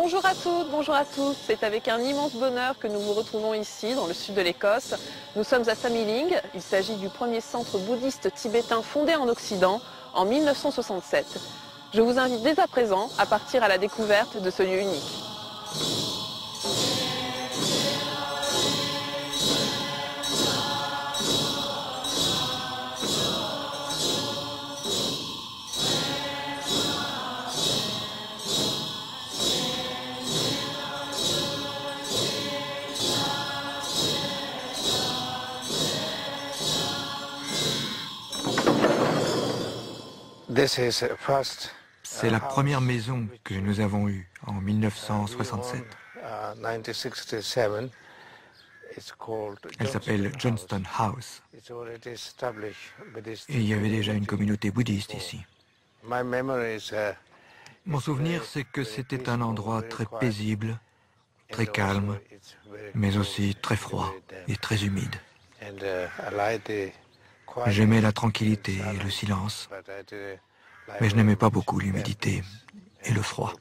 Bonjour à toutes, bonjour à tous. C'est avec un immense bonheur que nous vous retrouvons ici, dans le sud de l'Écosse. Nous sommes à Samiling. Il s'agit du premier centre bouddhiste tibétain fondé en Occident en 1967. Je vous invite dès à présent à partir à la découverte de ce lieu unique. C'est la première maison que nous avons eue en 1967. Elle s'appelle Johnston House. Et il y avait déjà une communauté bouddhiste ici. Mon souvenir, c'est que c'était un endroit très paisible, très calme, mais aussi très froid et très humide. J'aimais la tranquillité et le silence, mais je n'aimais pas beaucoup l'humidité et le froid.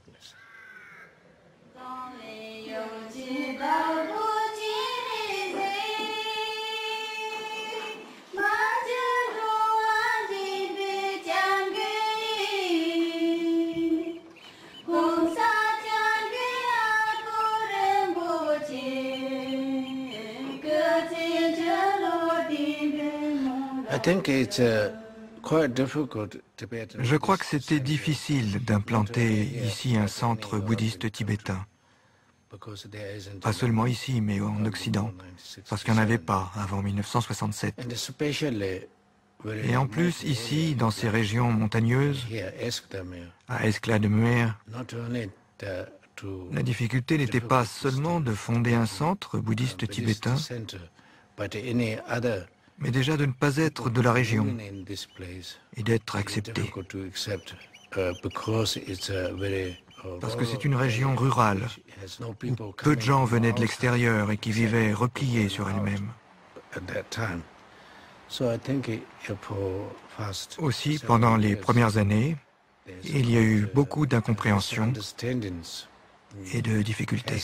Je crois que c'était difficile d'implanter ici un centre bouddhiste tibétain. Pas seulement ici, mais en Occident, parce qu'il n'y en avait pas avant 1967. Et en plus, ici, dans ces régions montagneuses, à Esklademere, la difficulté n'était pas seulement de fonder un centre bouddhiste tibétain, mais déjà de ne pas être de la région et d'être accepté. Parce que c'est une région rurale, où peu de gens venaient de l'extérieur et qui vivaient repliés sur elle-même. Aussi, pendant les premières années, il y a eu beaucoup d'incompréhension et de difficultés.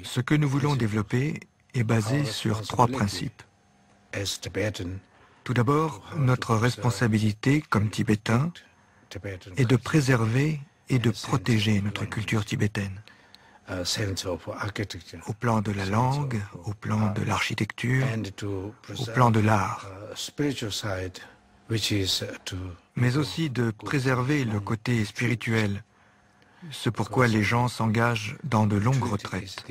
Ce que nous voulons développer est basé sur trois principes. Tout d'abord, notre responsabilité comme Tibétains est de préserver et de protéger notre culture tibétaine. Au plan de la langue, au plan de l'architecture, au plan de l'art. Mais aussi de préserver le côté spirituel, ce pourquoi les gens s'engagent dans de longues retraites.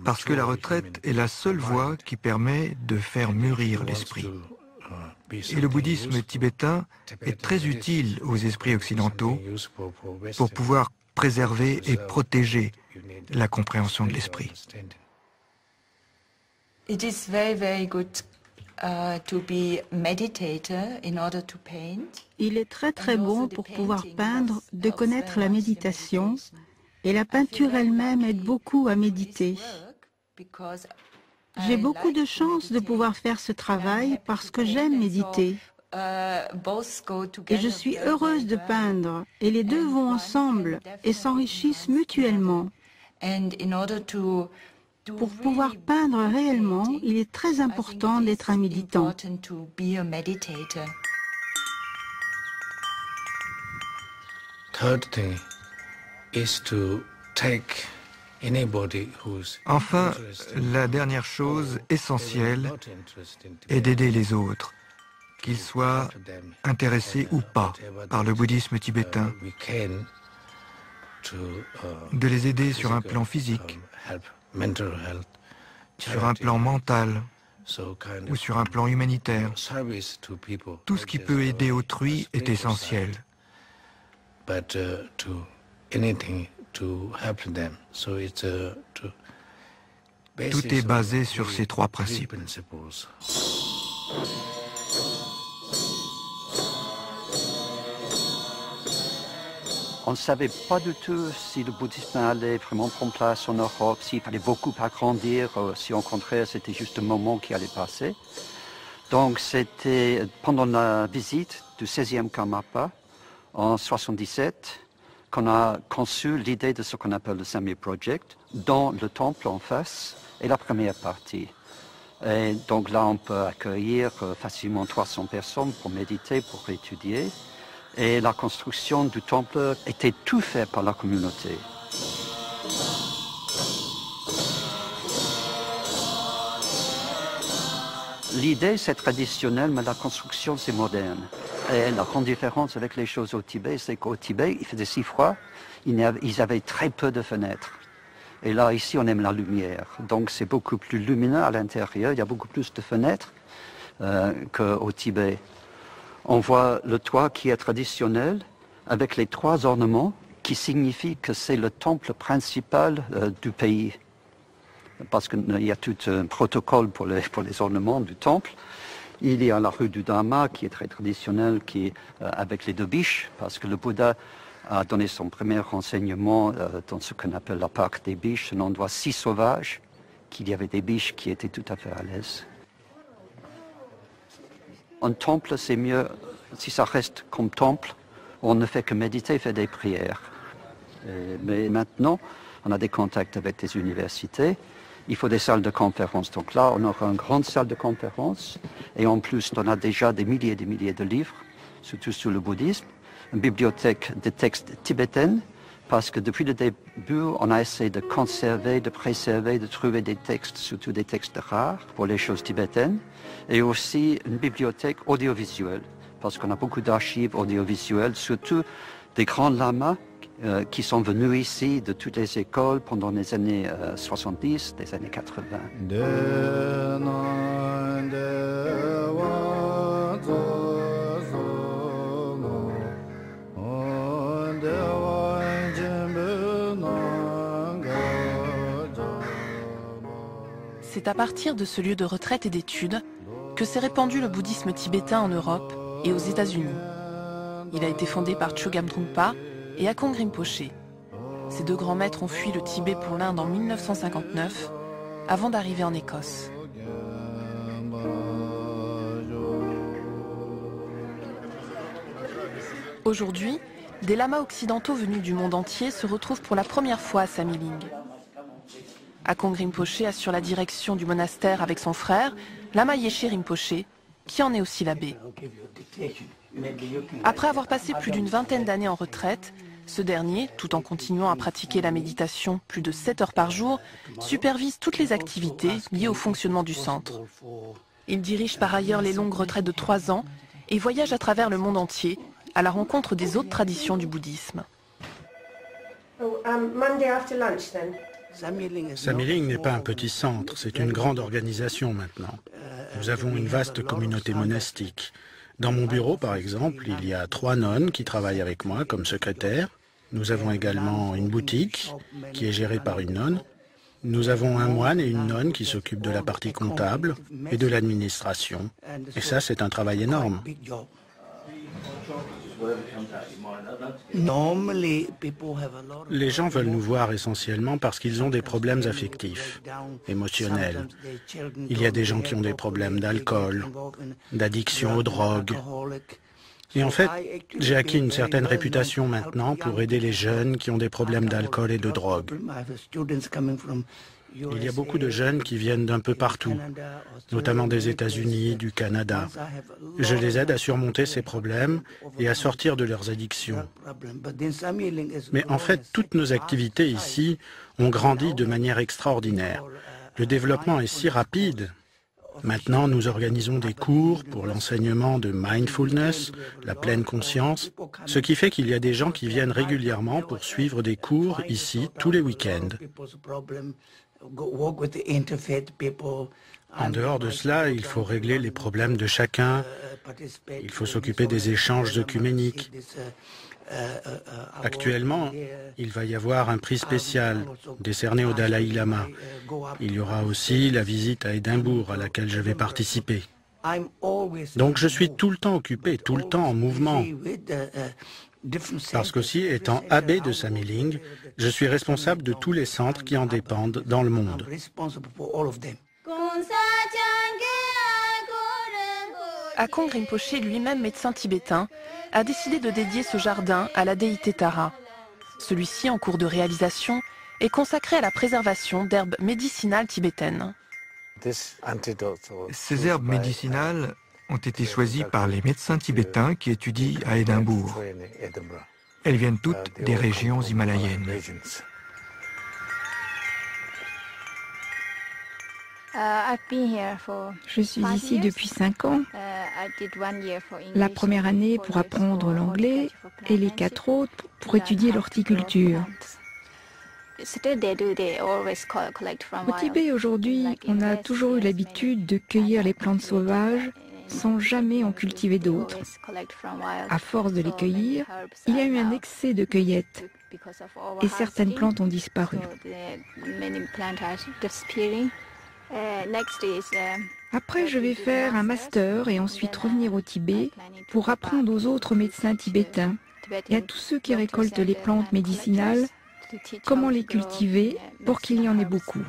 Parce que la retraite est la seule voie qui permet de faire mûrir l'esprit. Et le bouddhisme tibétain est très utile aux esprits occidentaux pour pouvoir préserver et protéger la compréhension de l'esprit. It is very, very good to be meditator in order to paint. Il est très très bon pour pouvoir peindre de connaître la méditation, et la peinture elle-même aide beaucoup à méditer. J'ai beaucoup de chance de pouvoir faire ce travail parce que j'aime méditer. Et je suis heureuse de peindre, et les deux vont ensemble et s'enrichissent mutuellement. Pour pouvoir peindre réellement, il est très important d'être un méditant. Enfin, la dernière chose essentielle est d'aider les autres, qu'ils soient intéressés ou pas par le bouddhisme tibétain, de les aider sur un plan physique, sur un plan mental ou sur un plan humanitaire. Tout ce qui peut aider autrui est essentiel. Tout est basé sur ces trois principes. On ne savait pas du tout si le bouddhisme allait vraiment prendre place en Europe, s'il fallait beaucoup agrandir, si au contraire c'était juste un moment qui allait passer. Donc c'était pendant la visite du 16e Karmapa en 1977 qu'on a conçu l'idée de ce qu'on appelle le Samye Project, dans le temple en face et la première partie. Et donc là on peut accueillir facilement 300 personnes pour méditer, pour étudier. Et la construction du temple était tout fait par la communauté. L'idée, c'est traditionnel, mais la construction, c'est moderne. Et la grande différence avec les choses au Tibet, c'est qu'au Tibet, il faisait si froid, ils avaient très peu de fenêtres. Et là, ici, on aime la lumière. Donc, c'est beaucoup plus lumineux à l'intérieur. Il y a beaucoup plus de fenêtres qu'au Tibet. On voit le toit qui est traditionnel, avec les 3 ornements, qui signifient que c'est le temple principal du pays. Parce qu'il y a tout un protocole pour les ornements du temple. Il y a la rue du Dharma, qui est très traditionnelle, qui est avec les 2 biches, parce que le Bouddha a donné son premier renseignement dans ce qu'on appelle la parc des biches, un endroit si sauvage qu'il y avait des biches qui étaient tout à fait à l'aise. Un temple, c'est mieux si ça reste comme temple, on ne fait que méditer, faire des prières. Mais maintenant, on a des contacts avec des universités, il faut des salles de conférence. Donc là, on aura une grande salle de conférence, et en plus, on a déjà des milliers et des milliers de livres, surtout sur le bouddhisme, une bibliothèque de textes tibétains, parce que depuis le début, on a essayé de conserver, de préserver, de trouver des textes, surtout des textes rares pour les choses tibétaines, et aussi une bibliothèque audiovisuelle, parce qu'on a beaucoup d'archives audiovisuelles, surtout des grands lamas qui sont venus ici de toutes les écoles pendant les années 70, les années 80. C'est à partir de ce lieu de retraite et d'études que s'est répandu le bouddhisme tibétain en Europe et aux États-Unis. Il a été fondé par Chögyam Trungpa et Akong Rinpoche. Ces 2 grands maîtres ont fui le Tibet pour l'Inde en 1959, avant d'arriver en Écosse. Aujourd'hui, des lamas occidentaux venus du monde entier se retrouvent pour la première fois à Samiling. Akong Rinpoche assure la direction du monastère avec son frère, Lama Yeshe Rinpoche, qui en est aussi l'abbé. Après avoir passé plus d'une vingtaine d'années en retraite, ce dernier, tout en continuant à pratiquer la méditation plus de 7 heures par jour, supervise toutes les activités liées au fonctionnement du centre. Il dirige par ailleurs les longues retraites de 3 ans et voyage à travers le monde entier à la rencontre des autres traditions du bouddhisme. Samiling n'est pas un petit centre, c'est une grande organisation maintenant. Nous avons une vaste communauté monastique. Dans mon bureau, par exemple, il y a 3 nonnes qui travaillent avec moi comme secrétaire. Nous avons également une boutique qui est gérée par une nonne. Nous avons un moine et une nonne qui s'occupent de la partie comptable et de l'administration. Et ça, c'est un travail énorme. Les gens veulent nous voir essentiellement parce qu'ils ont des problèmes affectifs, émotionnels. Il y a des gens qui ont des problèmes d'alcool, d'addiction aux drogues. Et en fait, j'ai acquis une certaine réputation maintenant pour aider les jeunes qui ont des problèmes d'alcool et de drogue. Il y a beaucoup de jeunes qui viennent d'un peu partout, notamment des États-Unis, du Canada. Je les aide à surmonter ces problèmes et à sortir de leurs addictions. Mais en fait, toutes nos activités ici ont grandi de manière extraordinaire. Le développement est si rapide. Maintenant, nous organisons des cours pour l'enseignement de mindfulness, la pleine conscience, ce qui fait qu'il y a des gens qui viennent régulièrement pour suivre des cours ici tous les week-ends. En dehors de cela, il faut régler les problèmes de chacun, il faut s'occuper des échanges œcuméniques. Actuellement, il va y avoir un prix spécial décerné au Dalai Lama. Il y aura aussi la visite à Édimbourg à laquelle je vais participer. Donc je suis tout le temps occupé, tout le temps en mouvement. Parce qu'aussi, étant abbé de Samiling, je suis responsable de tous les centres qui en dépendent dans le monde. Akong Rinpoché, lui-même médecin tibétain, a décidé de dédier ce jardin à la déité Tara. Celui-ci, en cours de réalisation, est consacré à la préservation d'herbes médicinales tibétaines. Ces herbes médicinales ont été choisies par les médecins tibétains qui étudient à Édimbourg. Elles viennent toutes des régions himalayennes. Je suis ici depuis 5 ans. La première année pour apprendre l'anglais et les 4 autres pour étudier l'horticulture. Au Tibet aujourd'hui, on a toujours eu l'habitude de cueillir les plantes sauvages sans jamais en cultiver d'autres. À force de les cueillir, il y a eu un excès de cueillette et certaines plantes ont disparu. Après, je vais faire un master et ensuite revenir au Tibet pour apprendre aux autres médecins tibétains et à tous ceux qui récoltent les plantes médicinales comment les cultiver pour qu'il y en ait beaucoup.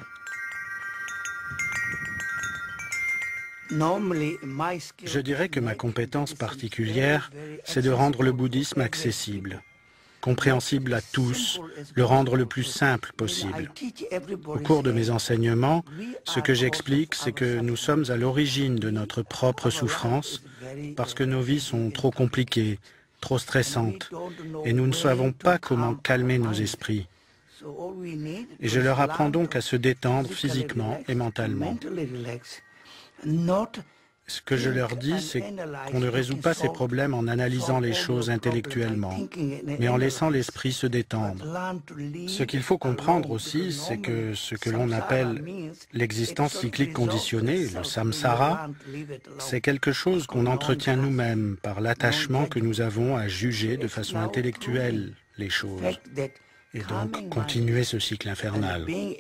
Je dirais que ma compétence particulière, c'est de rendre le bouddhisme accessible, compréhensible à tous, le rendre le plus simple possible. Au cours de mes enseignements, ce que j'explique, c'est que nous sommes à l'origine de notre propre souffrance parce que nos vies sont trop compliquées, trop stressantes, et nous ne savons pas comment calmer nos esprits. Et je leur apprends donc à se détendre physiquement et mentalement. Ce que je leur dis, c'est qu'on ne résout pas ces problèmes en analysant les choses intellectuellement, mais en laissant l'esprit se détendre. Ce qu'il faut comprendre aussi, c'est que ce que l'on appelle l'existence cyclique conditionnée, le samsara, c'est quelque chose qu'on entretient nous-mêmes par l'attachement que nous avons à juger de façon intellectuelle les choses. Et donc continuer ce cycle infernal. Il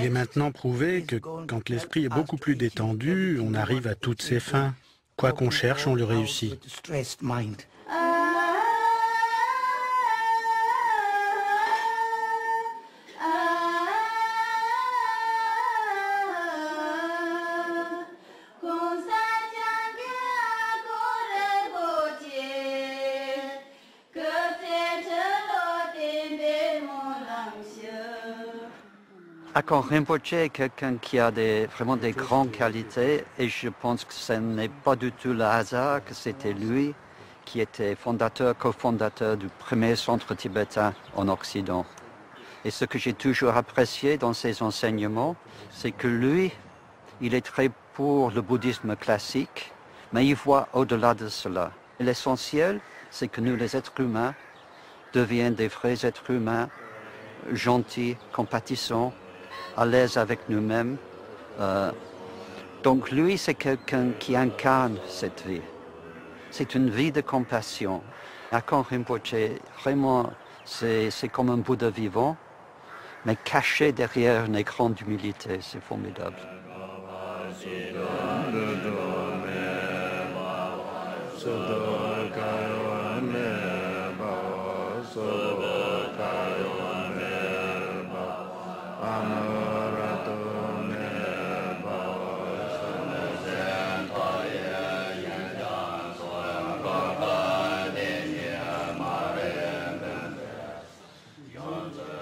est maintenant prouvé que quand l'esprit est beaucoup plus détendu, on arrive à toutes ses fins. Quoi qu'on cherche, on le réussit. Akong Rinpoché est quelqu'un qui a vraiment des grandes qualités et je pense que ce n'est pas du tout le hasard que c'était lui qui était cofondateur du premier centre tibétain en Occident. Et ce que j'ai toujours apprécié dans ses enseignements, c'est que lui, il est très pour le bouddhisme classique, mais il voit au-delà de cela. L'essentiel, c'est que nous, les êtres humains, deviennent des vrais êtres humains, gentils, compatissants, à l'aise avec nous-mêmes. Donc lui, c'est quelqu'un qui incarne cette vie. C'est une vie de compassion. Akong Rinpoché, vraiment, c'est comme un Bouddha vivant, mais caché derrière un écran d'humilité. C'est formidable.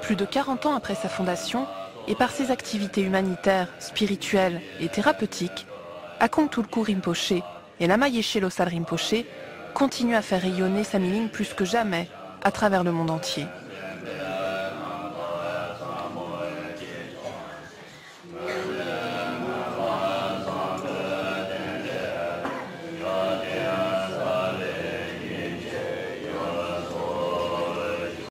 Plus de 40 ans après sa fondation, et par ses activités humanitaires, spirituelles et thérapeutiques, Akong Tulku Rinpoché et Lama Yeshe Losal Rinpoché continuent à faire rayonner Samiling plus que jamais à travers le monde entier.